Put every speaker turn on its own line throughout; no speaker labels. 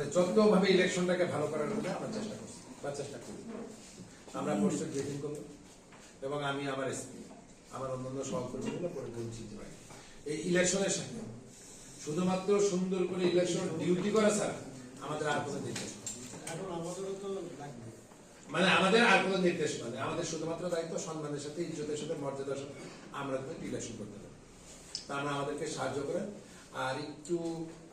মানে যতভাবে ইলেকশনটাকে ভালো করার জন্য আমরা চেষ্টা করছি বা চেষ্টা করি। আমরা পরিষদ ব্রিফিং করলাম এবং আমি আমার এসপি আমার অন্যান্য সহকর্মীগুলো পরে বলছি যে ভাই এই ইলেকশনের সাথে শুধুমাত্র সুন্দর করে ইলেকশন ডিউটি করা ছাড়া আমাদের আর কোনো নির্দেশ মানে আমাদের আর কোনো নির্দেশ মানে আমাদের শুধুমাত্র দায়িত্ব সম্মানের সাথে ইজ্জতের সাথে মর্যাদার সাথে আমরা ইলেকশন করতে পারি। তা আমরা আমাদেরকে সাহায্য করেন। আর একটু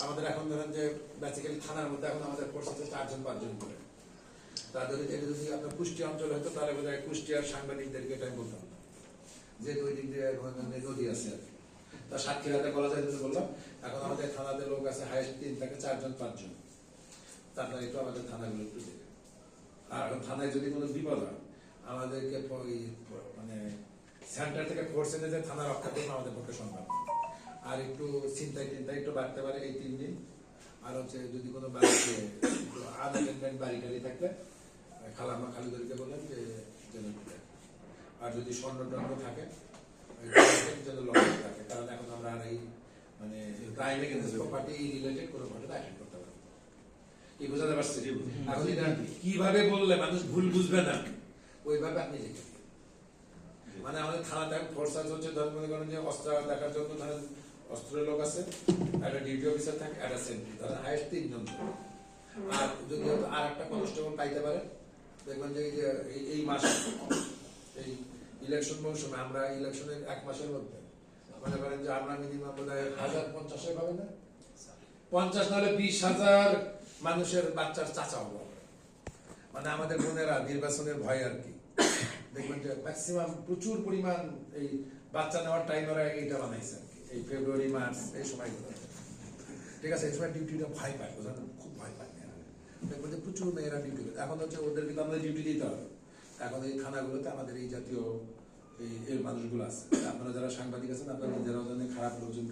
আমাদের এখন ধরেন যে বেসিক্যালি থানার মধ্যে এখন আমাদের ফোর্স আছে 4-5 করে। তাদের যদি আপনার কুষ্টিয়া অঞ্চল হয়তো তাহলে বোধ হয় কুষ্টিয়ার সাংবাদিকদেরকে এটাই বলতাম যেহেতু ওই দিক দিয়ে নদী আছে আর কি। তা সাতক্ষীরাতে বলা যায় বললাম এখন আমাদের থানাতে লোক আছে হাইস্ট 3 থেকে 4-5 তারপরে একটু আমাদের থানাগুলো একটু দেখে। আর থানায় যদি কোনো বিপদ হয় আমাদেরকে মানে সেন্টার থেকে ফোর্স এনে যে থানা রক্ষা করবে আমাদের পক্ষে সম্ভব। আর একটু চিন্তায় একটু বাড়তে পারে এই 3 দিন। আর হচ্ছে যদি কোনো বাড়িতে আনঅ্যাটেন্ডেন্ট বাড়ি টাড়ি থাকলে খালাম্মা খালুদেরকে বলেন যে যেন আর যদি স্বর্ণদণ্ড থাকে যেন লক্ষ্য থাকে। কারণ এখন আমরা আর এই মানে ক্রাইম এগেইনস্ট প্রপার্টি রিলেটেড কোনো ঘটনা অ্যাটেন্ড করতে পারি কি বোঝাতে পারছি। এখন এটা কিভাবে বললে মানুষ ভুল বুঝবে না ওইভাবে আপনি লিখে মানে আমাদের থানাতে ফোর্স হচ্ছে ধরেন মনে করেন যে অস্ত্র দেখার জন্য ধরেন অস্ত্রের লোক আছে একটা ডিউটি অফিসার থাকে একটা সেন্ট্রি ধরেন হাইস্ট 3 জন। আর যদি আর একটা কনস্টেবল পাইতে পারে দেখবেন যে এই মাস এই ইলেকশন মৌসুমে আমরা ইলেকশনের 1 মাসের মধ্যে মনে করেন যে আমরা মিনিমাম বোধ হয় 1050 পাবে না 50 নাহলে 20,000 মানুষের বাচ্চার চাচা হবো মানে আমাদের বোনেরা নির্বাচনের ভয় আর কি দেখবেন যে ম্যাক্সিমাম প্রচুর পরিমাণ এই বাচ্চা নেওয়ার টাইম ওরা এইটা বানাইছে আর কি এই ফেব্রুয়ারি মার্চ এই সময়গুলো ঠিক আছে এই সময় ডিউটিটা ভয় পায় বোঝান খুব ভয় পায় দেখবেন যে প্রচুর মেয়েরা ডিউটি করে। এখন হচ্ছে ওদের কিন্তু আমাদের ডিউটি দিতে হবে। এখন এই থানাগুলোতে আমাদের এই জাতীয় এই মানুষগুলো আছে। আপনারা যারা সাংবাদিক আছেন আপনারা নিজেরাও খারাপ লোকজন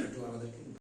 একটু আমাদের